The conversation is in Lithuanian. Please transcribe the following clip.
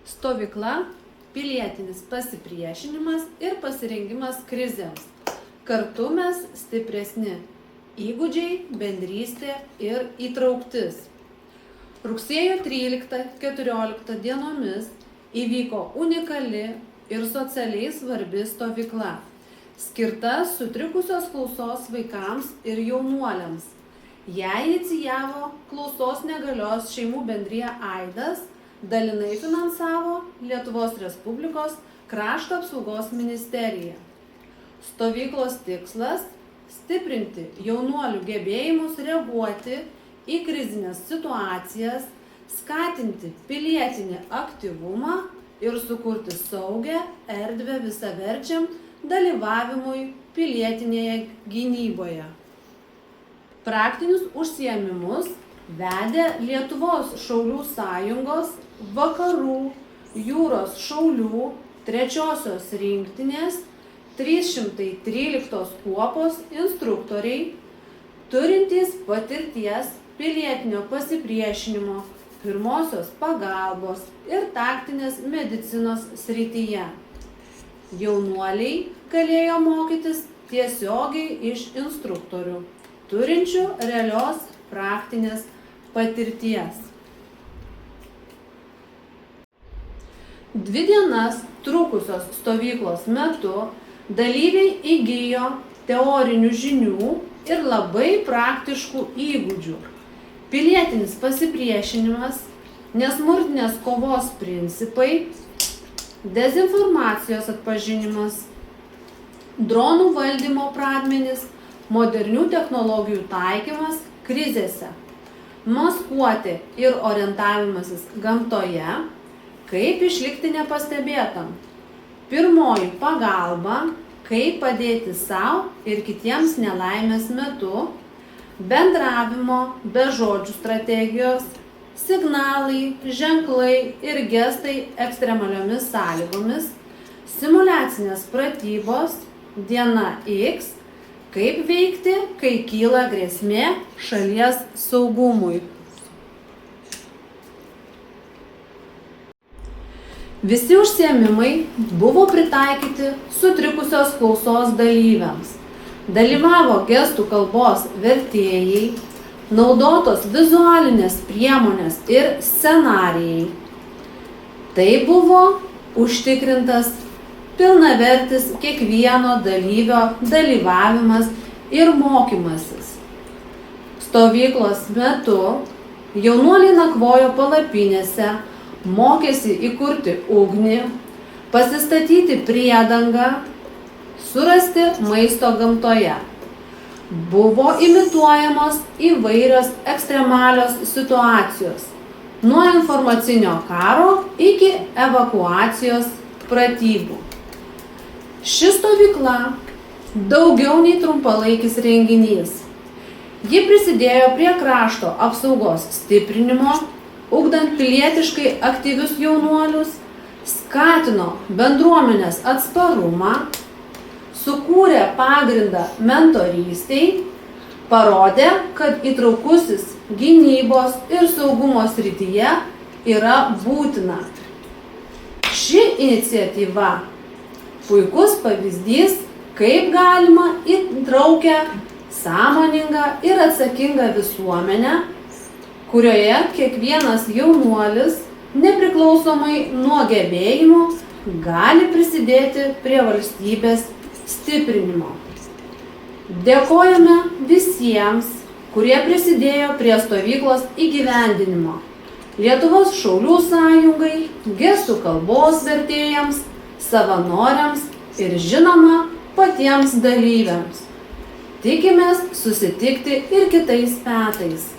Stovykla – pilietinis pasipriešinimas ir pasirengimas krizėms. Kartu mes stipresni – įgūdžiai, bendrystė ir įtrauktis. Rugsėjo 13-14 dienomis įvyko unikali ir socialiai svarbi stovykla, skirta sutrikusios klausos vaikams ir jaunuoliams. Ją inicijavo klausos negalios šeimų bendrija Aidas, dalinai finansavo Lietuvos Respublikos Krašto apsaugos ministerija. Stovyklos tikslas – stiprinti jaunuolių gebėjimus reaguoti į krizines situacijas, skatinti pilietinį aktyvumą ir sukurti saugią erdvę visaverčiam dalyvavimui pilietinėje gynyboje. Praktinius užsiėmimus vedė Lietuvos šaulių sąjungos Vakarų jūros šaulių 3-osios rinktinės 313 kuopos instruktoriai, turintys patirties pilietinio pasipriešinimo, pirmosios pagalbos ir taktinės medicinos srityje. Jaunuoliai galėjo mokytis tiesiogiai iš instruktorių, turinčių realios praktinės patirties. 2 dienas trukusios stovyklos metu dalyviai įgijo teorinių žinių ir labai praktiškų įgūdžių. Pilietinis pasipriešinimas, nesmurtinės kovos principai, dezinformacijos atpažinimas, dronų valdymo pradmenys, modernių technologijų taikymas krizėse, maskuotė ir orientavimasis gamtoje, kaip išlikti nepastebėtam, pirmoji pagalba, kaip padėti sau ir kitiems nelaimės metu, bendravimo be žodžių strategijos, signalai, ženklai ir gestai ekstremaliomis sąlygomis, simuliacinės pratybos, diena X, kaip veikti, kai kyla grėsmė šalies saugumui. Visi užsiėmimai buvo pritaikyti sutrikusios klausos dalyviams. Dalyvavo gestų kalbos vertėjai, naudotos vizualinės priemonės ir scenarijai. Tai buvo užtikrintas pilnavertis kiekvieno dalyvio dalyvavimas ir mokymasis. Stovyklos metu jaunuoliai nakvojo palapinėse, mokėsi įkurti ugnį, pasistatyti priedangą, surasti maisto gamtoje. Buvo imituojamos įvairios ekstremalios situacijos, nuo informacinio karo iki evakuacijos pratybų. Ši stovykla daugiau nei trumpalaikis renginys. Ji prisidėjo prie krašto apsaugos stiprinimo, ugdant pilietiškai aktyvius jaunuolius, skatino bendruomenės atsparumą, sukūrė pagrindą mentorystei, parodė, kad įtraukusis gynybos ir saugumo srityje yra būtina. Ši iniciatyva puikus pavyzdys, kaip galima įtraukę, sąmoningą ir atsakingą visuomenę, kurioje kiekvienas jaunuolis, nepriklausomai nuo gebėjimų, gali prisidėti prie valstybės stiprinimo. Dėkojame visiems, kurie prisidėjo prie stovyklos įgyvendinimo. Lietuvos šaulių sąjungai, gestų kalbos vertėjams, savanoriams ir žinoma patiems dalyviams. Tikimės susitikti ir kitais metais.